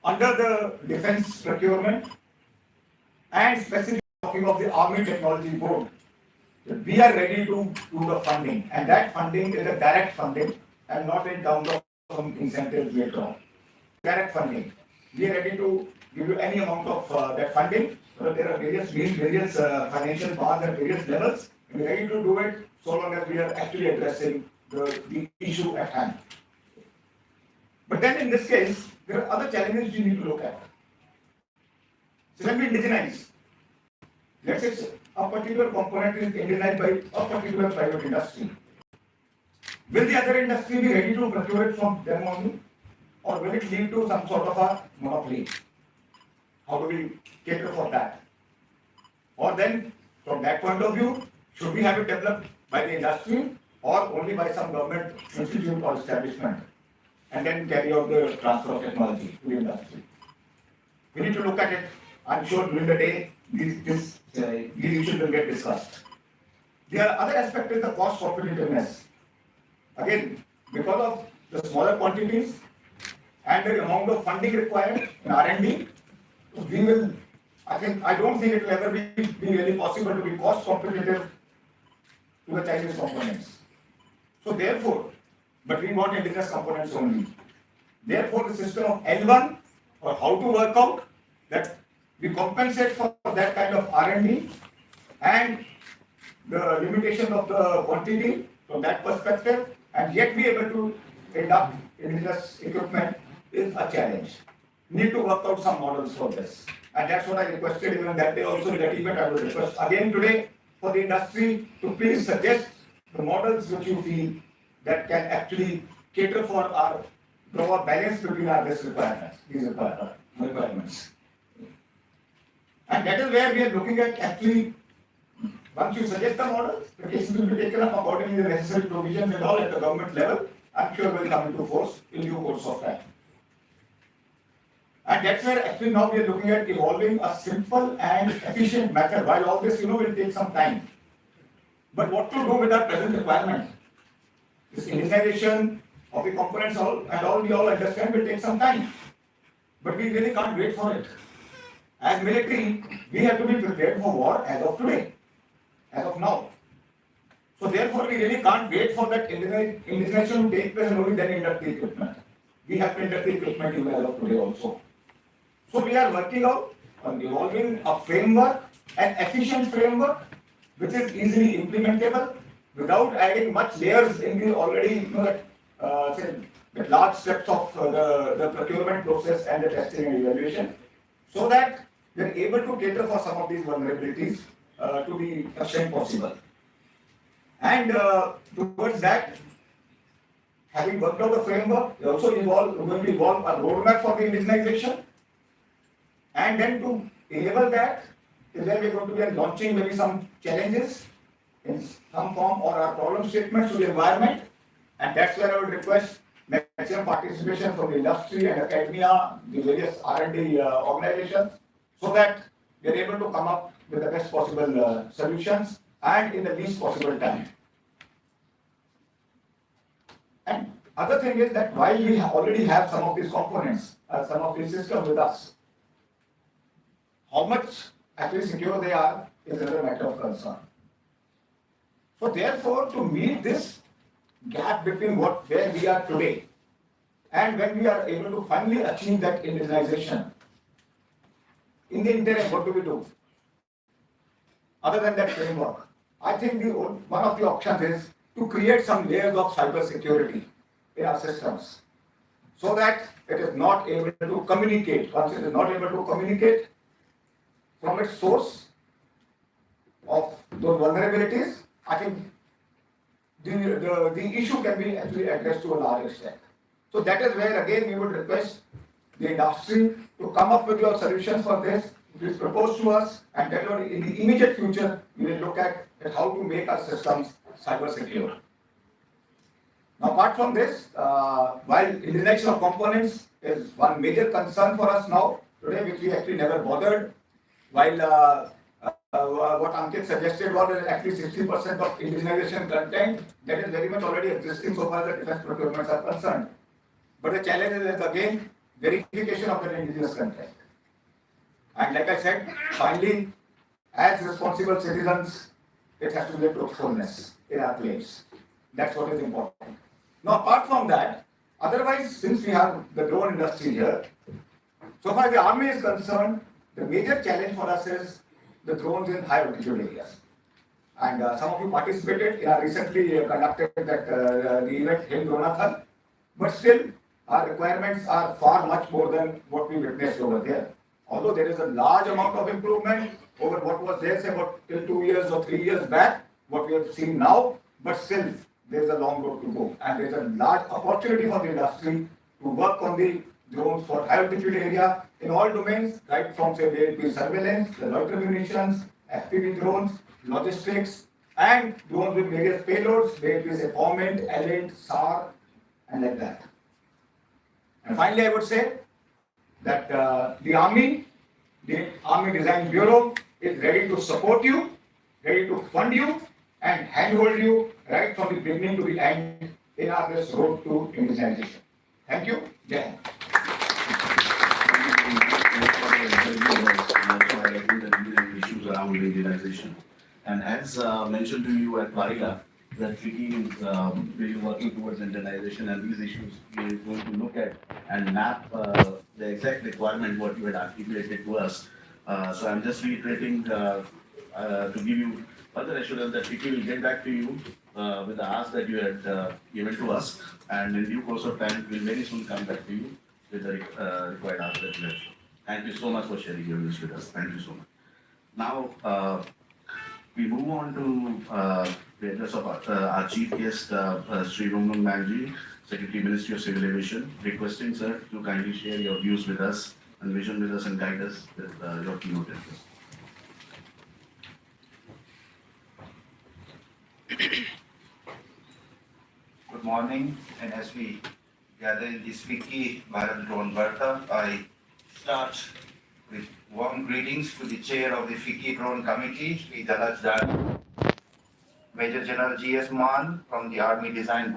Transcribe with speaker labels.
Speaker 1: under the defense procurement and specifically talking of the Army Technology Board, we are ready to do the funding, and that funding is a direct funding and not in terms of some incentives later on. Direct funding. We are ready to give you any amount of that funding. So there are various means, various financial bonds at various levels. We are ready to do it so long as we are actually addressing the issue at hand. But then in this case, there are other challenges you need to look at. So when we indigenize, let's say a particular component is indigenized by a particular private industry. Will the other industry be ready to procure it from them only? Or will it lead to some sort of a monopoly? How do we cater for that? Or then, from that point of view, should we have it developed by the industry or only by some government institute or establishment? And then carry out the transfer of technology to the industry. We need to look at it. I'm sure during the day these issues will get discussed. The other aspect is the cost competitiveness. Again, because of the smaller quantities and the amount of funding required in R&D, I don't think it will ever be really possible to be cost competitive to the Chinese components. So therefore, but we want indigenous components only. Therefore, the system of L1 or how to work out that we compensate for that kind of R&D and the limitation of the quantity from that perspective, and yet be able to induct indigenous equipment is a challenge. We need to work out some models for this. And that's what I requested even that day also in that event. I will request again today for the industry to please suggest the models which you feel that can actually cater for our draw a balance between our risk requirements, these requirements. And that is where we are looking at actually, once you suggest the models, the cases will be taken up according to the necessary provisions and all at the government level. I'm sure will come into force in due course of time. And that's where actually now we are looking at evolving a simple and efficient method. While all this, will take some time. But what to do with our present requirement? This indigenization of the components we all understand will take some time. But we really can't wait for it. As military, we have to be prepared for war as of today, as of now. So therefore, we really can't wait for that indigenization to take place and only then induct the equipment. We have to induct the equipment even as of today also. So we are working out on evolving a framework, an efficient framework, which is easily implementable without adding much layers in the already the large steps of the procurement process and the testing and evaluation, so that we are able to cater for some of these vulnerabilities to the extent possible. And towards that, having worked out the framework, we also going to evolve a roadmap for the indigenization. And then to enable that, is where we are going to be launching maybe some challenges in some form or our problem statements to the environment. And that's where I would request maximum participation from the industry and academia, the various R&D organizations, so that we are able to come up with the best possible solutions and in the least possible time. And other thing is that while we already have some of these components, some of these systems with us, how much actually secure they are is another matter of concern. So therefore, to meet this gap between where we are today and when we are able to finally achieve that indigenization, in the interim, what do we do? Other than that framework, I think one of the options is to create some layers of cyber security in our systems, so that it is not able to communicate. Once it is not able to communicate from its source of those vulnerabilities, I think the issue can be actually addressed to a large extent. So that is where again we would request the industry to come up with your solutions for this, which is proposed to us, and that in the immediate future we will look at how to make our systems cyber secure. Now, apart from this, while indigenization of components is one major concern for us now today, which we actually never bothered, while what Ankit suggested was actually 60% of indigenization content that is very much already existing so far as the defense procurements are concerned. But the challenge is again verification of the indigenous content. And like I said, finally, as responsible citizens, it has to be a truthfulness in our claims. That's what is important. Now, apart from that, otherwise, since we have the drone industry here, so far as the army is concerned, the major challenge for us is the drones in high altitude areas. And some of you participated in our recently conducted the event Hind Dronathon, but still our requirements are far much more than what we witnessed over there. Although there is a large amount of improvement over what was there, say about till 2 years or 3 years back, what we have seen now, but still there is a long road to go, and there is a large opportunity for the industry to work on the drones for high altitude area in all domains, right from say there be surveillance, the loiter munitions, FPV drones, logistics, and drones with various payloads, there is a comment, alert, SAR, and like that. And finally, I would say that the Army Design Bureau is ready to support you, ready to fund you, and handhold you right from the beginning to the end in our this road to indigenization. Thank you. Jai Hind.
Speaker 2: Issues around indigenization. And as mentioned to you at Varta, that FICCI is really working towards indigenization, and these issues we are going to look at and map the exact requirement what you had articulated to us. So I'm just reiterating to give you further assurance that FICCI will get back to you with the ask that you had given to us, and in due course of time, we'll very soon come back to you with the required ask that you had. Thank you so much for sharing your views with us. Thank you so much. Now, we move on to the address of our chief guest, Sri Rumnung Manji, Secretary, Ministry of Civil Aviation, requesting sir to kindly share your views with us and vision with us and guide us with your keynote address.
Speaker 3: Good morning, and as we gather in this FICCI Bharat Drone Varta, I start with warm greetings to the chair of the FICCI Drone Committee, Sri Jalaj Dani, Major General G.S. Mann from the Army Design Board.